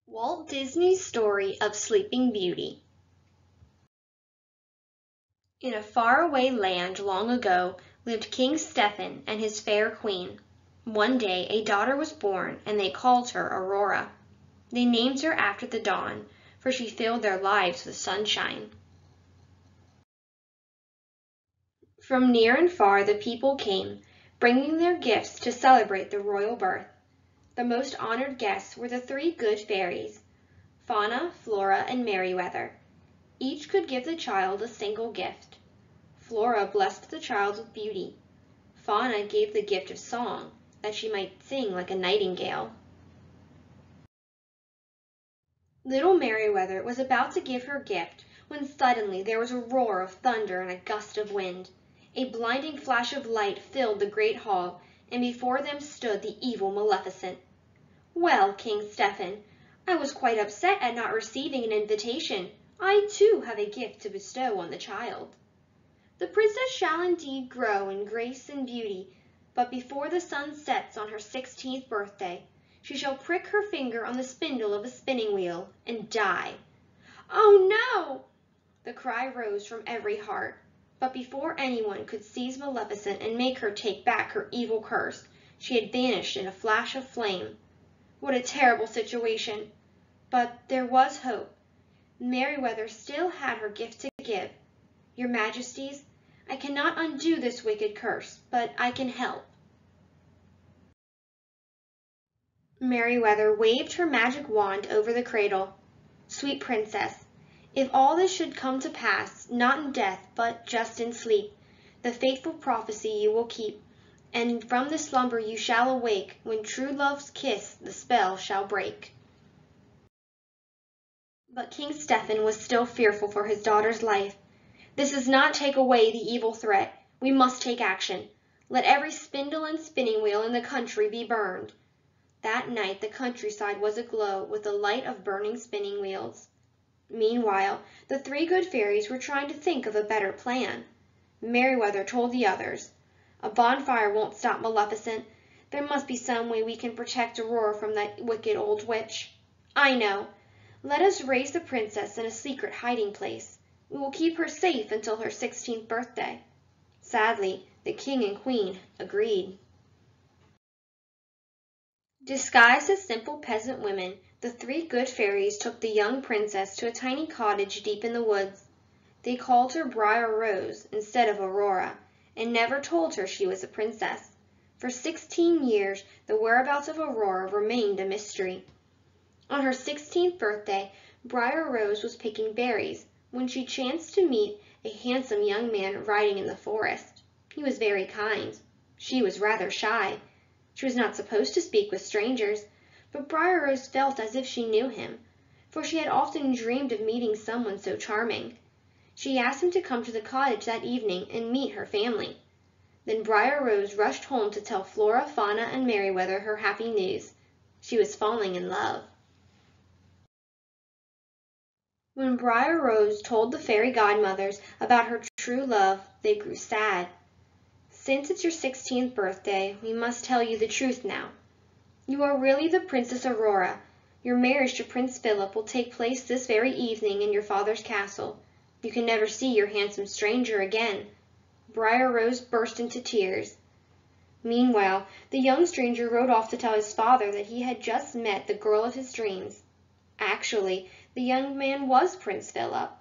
Walt Disney's story of Sleeping Beauty. In a faraway land long ago lived King Stephen and his fair queen. One day a daughter was born, and they called her Aurora. They named her after the dawn, for she filled their lives with sunshine. From near and far the people came, bringing their gifts to celebrate the royal birth. The most honored guests were the three good fairies, Fauna, Flora, and Merryweather. Each could give the child a single gift. Flora blessed the child with beauty. Fauna gave the gift of song, that she might sing like a nightingale. Little Merryweather was about to give her gift when suddenly there was a roar of thunder and a gust of wind. A blinding flash of light filled the great hall, and before them stood the evil Maleficent. "Well, King Stephen, I was quite upset at not receiving an invitation. I, too, have a gift to bestow on the child. The princess shall indeed grow in grace and beauty, but before the sun sets on her 16th birthday, she shall prick her finger on the spindle of a spinning wheel and die." "Oh, no!" The cry rose from every heart. But before anyone could seize Maleficent and make her take back her evil curse, she had vanished in a flash of flame. What a terrible situation! But there was hope. Merryweather still had her gift to give. "Your Majesties, I cannot undo this wicked curse, but I can help." Merryweather waved her magic wand over the cradle. "Sweet princess, if all this should come to pass, not in death, but just in sleep, the faithful prophecy you will keep, and from the slumber you shall awake, when true love's kiss the spell shall break." But King Stephen was still fearful for his daughter's life. "This does not take away the evil threat. We must take action. Let every spindle and spinning wheel in the country be burned." That night the countryside was aglow with the light of burning spinning wheels. Meanwhile, the three good fairies were trying to think of a better plan. Merryweather told the others, "A bonfire won't stop Maleficent. There must be some way we can protect Aurora from that wicked old witch. I know. Let us raise the princess in a secret hiding place. We will keep her safe until her 16th birthday." Sadly, the king and queen agreed. Disguised as simple peasant women, the three good fairies took the young princess to a tiny cottage deep in the woods. They called her Briar Rose instead of Aurora, and never told her she was a princess. For 16 years, the whereabouts of Aurora remained a mystery. On her 16th birthday, Briar Rose was picking berries when she chanced to meet a handsome young man riding in the forest. He was very kind. She was rather shy. She was not supposed to speak with strangers, but Briar Rose felt as if she knew him, for she had often dreamed of meeting someone so charming. She asked him to come to the cottage that evening and meet her family. Then Briar Rose rushed home to tell Flora, Fauna, and Merryweather her happy news. She was falling in love. When Briar Rose told the fairy godmothers about her true love, they grew sad. "Since it's your 16th birthday, we must tell you the truth now. You are really the Princess Aurora. Your marriage to Prince Philip will take place this very evening in your father's castle. You can never see your handsome stranger again." Briar Rose burst into tears. Meanwhile, the young stranger rode off to tell his father that he had just met the girl of his dreams. Actually, the young man was Prince Philip.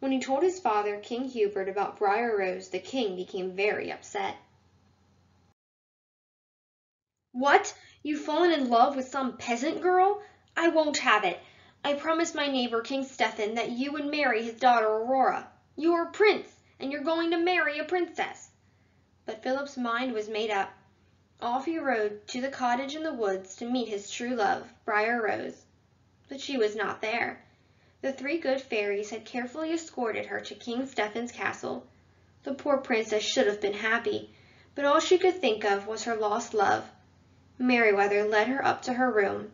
When he told his father, King Hubert, about Briar Rose, the king became very upset. "What? You've fallen in love with some peasant girl? I won't have it. I promised my neighbor King Stephen that you would marry his daughter Aurora. You are a prince, and you're going to marry a princess." But Philip's mind was made up. Off he rode to the cottage in the woods to meet his true love, Briar Rose. But she was not there. The three good fairies had carefully escorted her to King Stephen's castle. The poor princess should have been happy, but all she could think of was her lost love. Merryweather led her up to her room.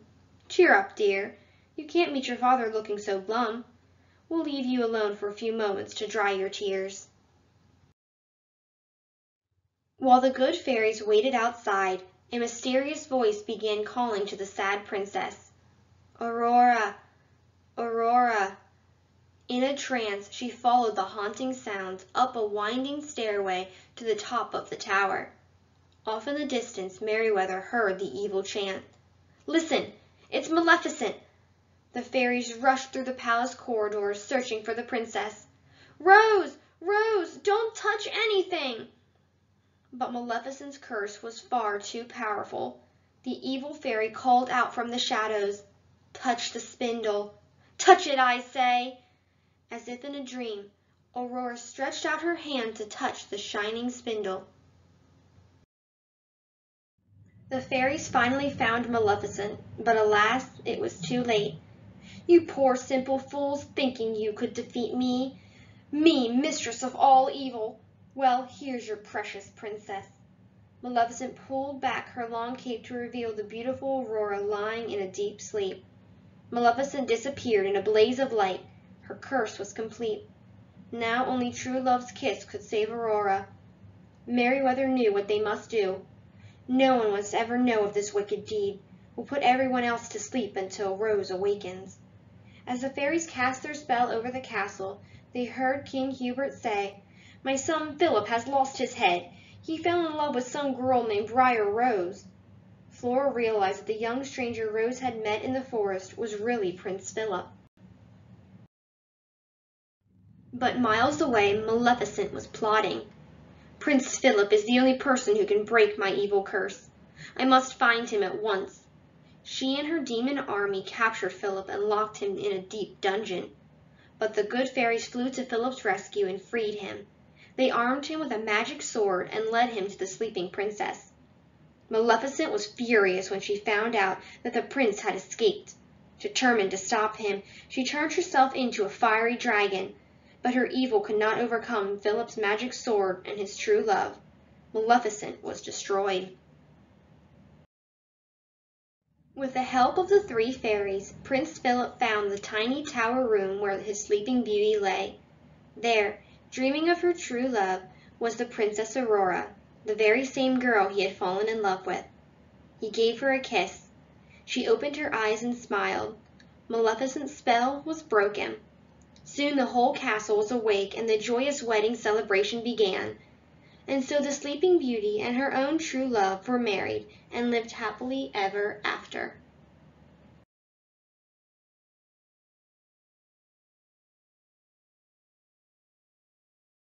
"Cheer up, dear. You can't meet your father looking so glum. We'll leave you alone for a few moments to dry your tears." While the good fairies waited outside, a mysterious voice began calling to the sad princess. Aurora! Aurora! In a trance, she followed the haunting sounds up a winding stairway to the top of the tower. Off in the distance, Merryweather heard the evil chant. Listen! It's Maleficent! The fairies rushed through the palace corridors, searching for the princess. Rose! Rose! Don't touch anything! But Maleficent's curse was far too powerful. The evil fairy called out from the shadows, Touch the spindle! Touch it, I say! As if in a dream, Aurora stretched out her hand to touch the shining spindle. The fairies finally found Maleficent, but alas, it was too late. You poor simple fools, thinking you could defeat me! Me, mistress of all evil! Well, here's your precious princess. Maleficent pulled back her long cape to reveal the beautiful Aurora lying in a deep sleep. Maleficent disappeared in a blaze of light. Her curse was complete. Now only true love's kiss could save Aurora. Merryweather knew what they must do. No one must ever know of this wicked deed. We'll put everyone else to sleep until Rose awakens. As the fairies cast their spell over the castle, they heard King Hubert say, My son Philip has lost his head. He fell in love with some girl named Briar Rose. Flora realized that the young stranger Rose had met in the forest was really Prince Philip. But miles away, Maleficent was plotting. Prince Philip is the only person who can break my evil curse. I must find him at once. She and her demon army captured Philip and locked him in a deep dungeon. But the good fairies flew to Philip's rescue and freed him. They armed him with a magic sword and led him to the sleeping princess. Maleficent was furious when she found out that the prince had escaped. Determined to stop him, she turned herself into a fiery dragon. But her evil could not overcome Philip's magic sword and his true love. Maleficent was destroyed. With the help of the three fairies, Prince Philip found the tiny tower room where his sleeping beauty lay. There, dreaming of her true love, was the Princess Aurora, the very same girl he had fallen in love with. He gave her a kiss. She opened her eyes and smiled. Maleficent's spell was broken. Soon the whole castle was awake and the joyous wedding celebration began. And so the Sleeping Beauty and her own true love were married and lived happily ever after.